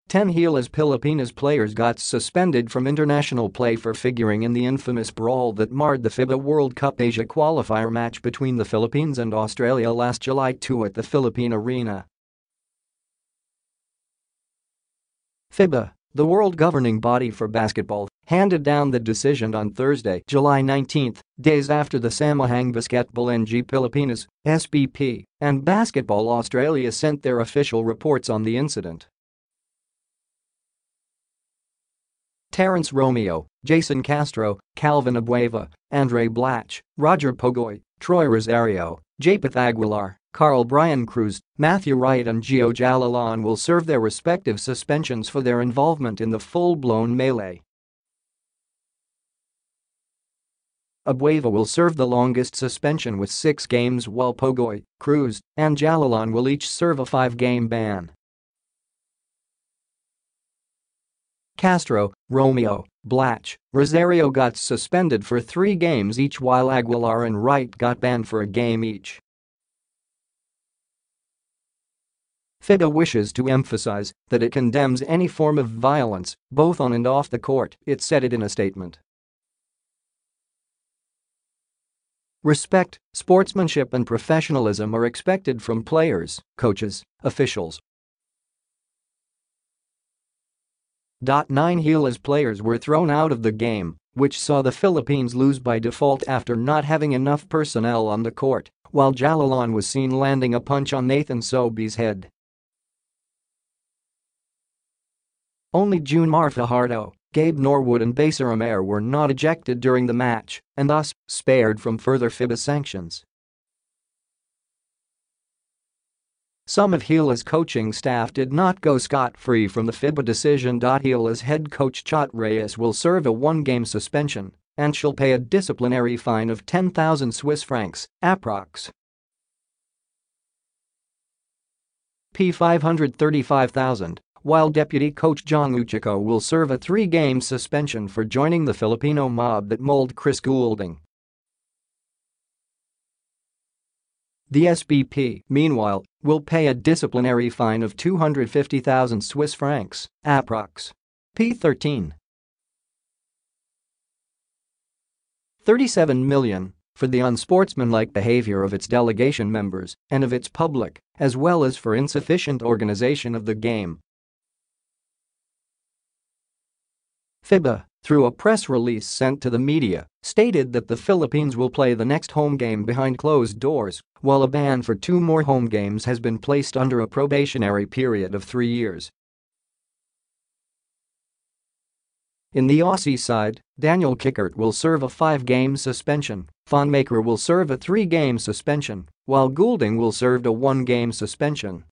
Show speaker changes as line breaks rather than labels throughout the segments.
10 Gilas Pilipinas players got suspended from international play for figuring in the infamous brawl that marred the FIBA World Cup Asia qualifier match between the Philippines and Australia last July 2 at the Philippine Arena. FIBA, the world governing body for basketball, handed down the decision on Thursday, July 19, days after the Samahang Basketbol and Pilipinas (SBP) and Basketball Australia sent their official reports on the incident. Terrence Romeo, Jayson Castro, Calvin Abueva, Andray Blatche, Roger Pogoy, Troy Rosario, Japeth Aguilar, Bryan Cruz, Wright and Jio Jalalon will serve their respective suspensions for their involvement in the full-blown melee. Abueva will serve the longest suspension with 6 games, while Pogoy, Cruz, and Jalalon will each serve a 5-game ban. Castro, Romeo, Blatche, Rosario got suspended for 3 games each, while Aguilar and Wright got banned for a game each. FIBA wishes to emphasize that it condemns any form of violence, both on and off the court, it said it in a statement. Respect, sportsmanship and professionalism are expected from players, coaches, officials. 9 Gilas players were thrown out of the game, which saw the Philippines lose by default after not having enough personnel on the court, while Jalalon was seen landing a punch on Nathan Sobe's head. Only Junmar Fajardo, Gabe Norwood and Jayson Romeo were not ejected during the match and thus spared from further FIBA sanctions. Some of Gilas' coaching staff did not go scot-free from the FIBA decision. Gilas head coach Chot Reyes will serve a 1-game suspension and shall pay a disciplinary fine of 10,000 Swiss francs, approx. $535,000, while deputy coach John Uchiko will serve a 3-game suspension for joining the Filipino mob that mauled Chris Goulding. The SBP, meanwhile, will pay a disciplinary fine of 250,000 Swiss francs, approx. P13. 37 million for the unsportsmanlike behavior of its delegation members and of its public, as well as for insufficient organization of the game. FIBA, through a press release sent to the media, stated that the Philippines will play the next home game behind closed doors, while a ban for 2 more home games has been placed under a probationary period of 3 years. In the Aussie side, Daniel Kickert will serve a 5-game suspension, Fonmaker will serve a 3-game suspension, while Goulding will serve a 1-game suspension.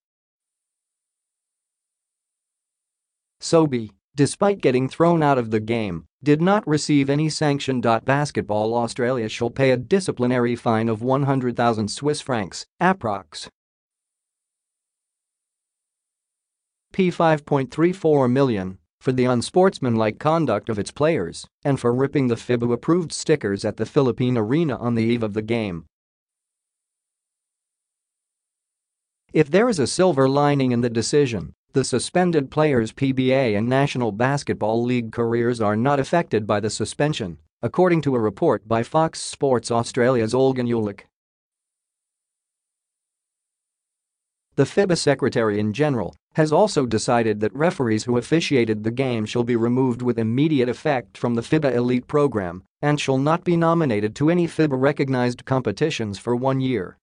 Sobe, despite getting thrown out of the game, did not receive any sanction. Basketball Australia shall pay a disciplinary fine of 100,000 Swiss francs, approx. P5.34 million, for the unsportsmanlike conduct of its players and for ripping the FIBA-approved stickers at the Philippine Arena on the eve of the game. If there is a silver lining in the decision, the suspended players' PBA and National Basketball League careers are not affected by the suspension, according to a report by Fox Sports Australia's Olgan Ulick. The FIBA Secretary-in-General has also decided that referees who officiated the game shall be removed with immediate effect from the FIBA Elite program and shall not be nominated to any FIBA-recognized competitions for 1 year.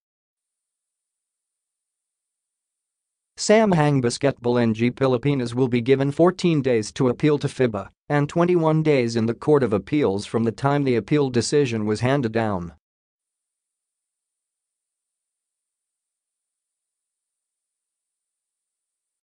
Samahang Basketbol and Pilipinas will be given 14 days to appeal to FIBA and 21 days in the Court of Appeals from the time the appeal decision was handed down.